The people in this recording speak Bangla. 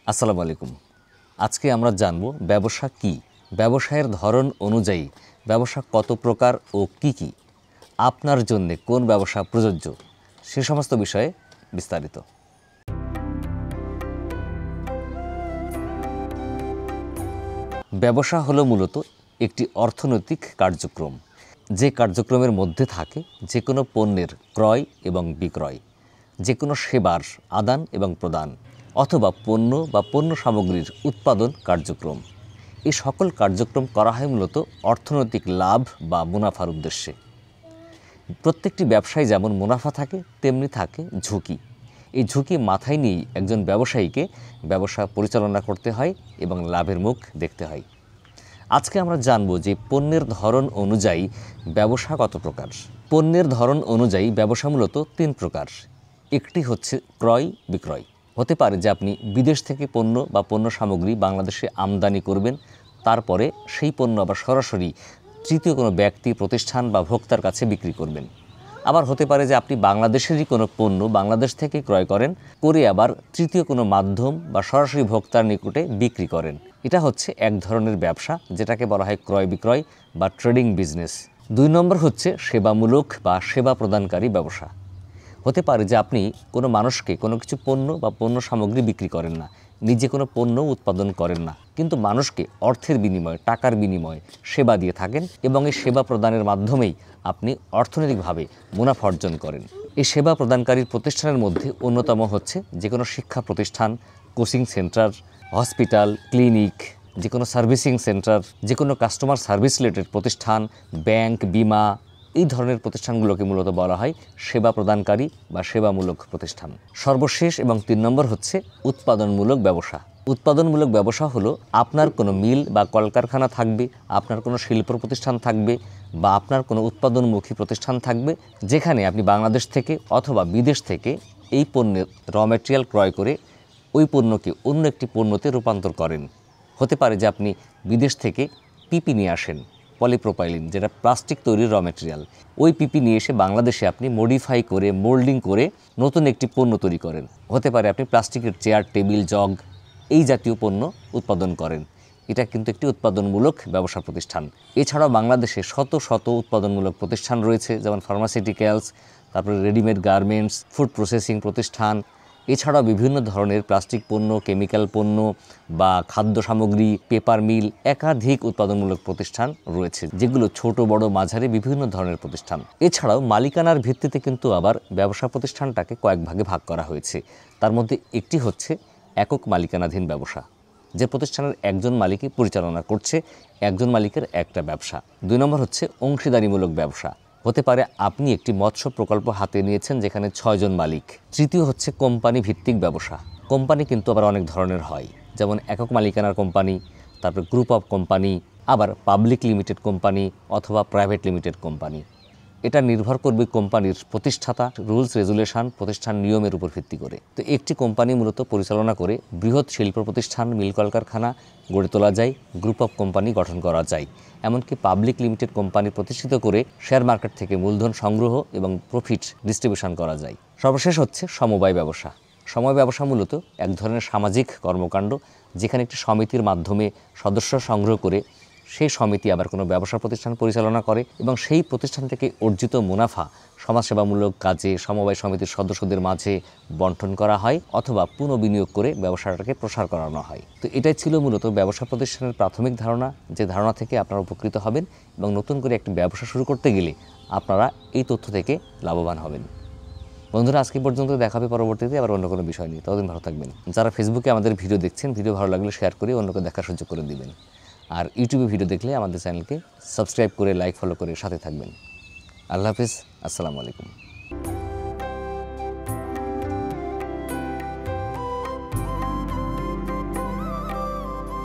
আসসালামু আলাইকুম। আজকে আমরা জানব ব্যবসা কি, ব্যবসায়ের ধরন অনুযায়ী ব্যবসা কত প্রকার ও কি কি, আপনার জন্য কোন ব্যবসা প্রযোজ্য, সে সমস্ত বিষয়ে বিস্তারিত। ব্যবসা হলো মূলত একটি অর্থনৈতিক কার্যক্রম, যে কার্যক্রমের মধ্যে থাকে যে কোনো পণ্যের ক্রয় এবং বিক্রয়, যে কোনো সেবার আদান এবং প্রদান, অথবা পণ্য বা পণ্য সামগ্রীর উৎপাদন কার্যক্রম। এই সকল কার্যক্রম করা হয় মূলত অর্থনৈতিক লাভ বা মুনাফার উদ্দেশ্যে। প্রত্যেকটি ব্যবসায় যেমন মুনাফা থাকে তেমনি থাকে ঝুঁকি। এই ঝুঁকি মাথায় নিয়েই একজন ব্যবসায়ীকে ব্যবসা পরিচালনা করতে হয় এবং লাভের মুখ দেখতে হয়। আজকে আমরা জানব যে পণ্যের ধরন অনুযায়ী ব্যবসা কত প্রকার। পণ্যের ধরন অনুযায়ী ব্যবসা মূলত তিন প্রকার। একটি হচ্ছে ক্রয় বিক্রয়। হতে পারে যে আপনি বিদেশ থেকে পণ্য বা পণ্য সামগ্রী বাংলাদেশে আমদানি করবেন, তারপরে সেই পণ্য আবার সরাসরি তৃতীয় কোনো ব্যক্তি, প্রতিষ্ঠান বা ভোক্তার কাছে বিক্রি করবেন। আবার হতে পারে যে আপনি বাংলাদেশেরই কোনো পণ্য বাংলাদেশ থেকে ক্রয় করেন, করে আবার তৃতীয় কোনো মাধ্যম বা সরাসরি ভোক্তার নিকটে বিক্রি করেন। এটা হচ্ছে এক ধরনের ব্যবসা, যেটাকে বলা হয় ক্রয় বিক্রয় বা ট্রেডিং বিজনেস। ২ নম্বর হচ্ছে সেবামূলক বা সেবা প্রদানকারী ব্যবসা। হতে পারে যে আপনি কোনো মানুষকে কোনো কিছু পণ্য বা পণ্য সামগ্রী বিক্রি করেন না, নিজে কোনো পণ্য উৎপাদন করেন না, কিন্তু মানুষকে অর্থের বিনিময়ে, টাকার বিনিময়ে সেবা দিয়ে থাকেন এবং এই সেবা প্রদানের মাধ্যমেই আপনি অর্থনৈতিকভাবে মুনাফা অর্জন করেন। এই সেবা প্রদানকারী প্রতিষ্ঠানের মধ্যে অন্যতম হচ্ছে যে কোনো শিক্ষা প্রতিষ্ঠান, কোচিং সেন্টার, হসপিটাল, ক্লিনিক, যে কোনো সার্ভিসিং সেন্টার, যে কোনো কাস্টমার সার্ভিস রিলেটেড প্রতিষ্ঠান, ব্যাংক, বিমা, এই ধরনের প্রতিষ্ঠানগুলোকে মূলত বলা হয় সেবা প্রদানকারী বা সেবামূলক প্রতিষ্ঠান। সর্বশেষ এবং ৩ নম্বর হচ্ছে উৎপাদনমূলক ব্যবসা। উৎপাদনমূলক ব্যবসা হলো আপনার কোনো মিল বা কলকারখানা থাকবে, আপনার কোনো শিল্প প্রতিষ্ঠান থাকবে বা আপনার কোনো উৎপাদনমুখী প্রতিষ্ঠান থাকবে, যেখানে আপনি বাংলাদেশ থেকে অথবা বিদেশ থেকে এই পণ্যের র ম্যাটেরিয়াল ক্রয় করে ওই পণ্যকে অন্য একটি পণ্যতে রূপান্তর করেন। হতে পারে যে আপনি বিদেশ থেকে পিপি নিয়ে আসেন, পলিপ্রোপাইলিন, যেটা প্লাস্টিক তৈরির র ম্যাটেরিয়াল। ওই পিপি নিয়ে এসে বাংলাদেশে আপনি মডিফাই করে, মোল্ডিং করে নতুন একটি পণ্য তৈরি করেন। হতে পারে আপনি প্লাস্টিকের চেয়ার, টেবিল, জগ এই জাতীয় পণ্য উৎপাদন করেন। এটা কিন্তু একটি উৎপাদনমূলক ব্যবসা প্রতিষ্ঠান। এছাড়াও বাংলাদেশে শত শত উৎপাদনমূলক প্রতিষ্ঠান রয়েছে, যেমন ফার্মাসিউটিক্যালস, তারপরে রেডিমেড গার্মেন্টস, ফুড প্রসেসিং প্রতিষ্ঠান। এছাড়াও বিভিন্ন ধরনের প্লাস্টিক পণ্য, কেমিক্যাল পণ্য বা খাদ্য সামগ্রী, পেপার মিল, একাধিক উৎপাদনমূলক প্রতিষ্ঠান রয়েছে, যেগুলো ছোট বড় মাঝারি বিভিন্ন ধরনের প্রতিষ্ঠান। এছাড়াও মালিকানার ভিত্তিতে কিন্তু আবার ব্যবসা প্রতিষ্ঠানটাকে কয়েক ভাগে ভাগ করা হয়েছে। তার মধ্যে একটি হচ্ছে একক মালিকানাধীন ব্যবসা, যে প্রতিষ্ঠানের একজন মালিকই পরিচালনা করছে, একজন মালিকের একটা ব্যবসা। ২ নম্বর হচ্ছে অংশীদারিমূলক ব্যবসা। হতে পারে আপনি একটি মৎস্য প্রকল্প হাতে নিয়েছেন, যেখানে ৬ জন মালিক। তৃতীয় হচ্ছে কোম্পানি ভিত্তিক ব্যবসা। কোম্পানি কিন্তু আবার অনেক ধরনের হয়, যেমন একক মালিকানার কোম্পানি, তারপর গ্রুপ অফ কোম্পানি, আবার পাবলিক লিমিটেড কোম্পানি অথবা প্রাইভেট লিমিটেড কোম্পানি। এটা নির্ভর করবে কোম্পানির প্রতিষ্ঠাতা, রুলস রেগুলেশন, প্রতিষ্ঠান নিয়মের উপর ভিত্তি করে। তো একটি কোম্পানি মূলত পরিচালনা করে বৃহৎ শিল্প প্রতিষ্ঠান, মিল কলকারখানা গড়ে তোলা যায়, গ্রুপ অফ কোম্পানি গঠন করা যায়। এমনকি পাবলিক লিমিটেড কোম্পানি প্রতিষ্ঠিত করে শেয়ার মার্কেট থেকে মূলধন সংগ্রহ এবং প্রফিট ডিস্ট্রিবিউশন করা যায়। সর্বশেষ হচ্ছে সমবায় ব্যবসা। সমবায় ব্যবসা মূলত এক ধরনের সামাজিক কর্মকাণ্ড, যেখানে একটি সমিতির মাধ্যমে সদস্য সংগ্রহ করে সেই সমিতি আবার কোনো ব্যবসা প্রতিষ্ঠান পরিচালনা করে এবং সেই প্রতিষ্ঠান থেকে অর্জিত মুনাফা সমাজসেবামূলক কাজে সমবায় সমিতির সদস্যদের মাঝে বন্টন করা হয় অথবা পুনঃবিনিয়োগ করে ব্যবসাটাকে প্রসার করানো হয়। তো এটাই ছিল মূলত ব্যবসা প্রতিষ্ঠানের প্রাথমিক ধারণা, যে ধারণা থেকে আপনারা উপকৃত হবেন এবং নতুন করে একটি ব্যবসা শুরু করতে গেলে আপনারা এই তথ্য থেকে লাভবান হবেন। বন্ধুরা, আজকে পর্যন্ত দেখা হবে পরবর্তীতে আবার অন্য কোনো বিষয় নিয়ে। ততদিন ভালো থাকবেন। যারা ফেসবুকে আমাদের ভিডিও দেখছেন, ভিডিও ভালো লাগলে শেয়ার করে অন্যকে দেখার সুযোগ করে দিবেন। আর ইউটিউবে ভিডিও দেখলে আমাদের চ্যানেলকে সাবস্ক্রাইব করে, লাইক, ফলো করে সাথে থাকবেন। আল্লাহ হাফিজ, আসসালামু আলাইকুম।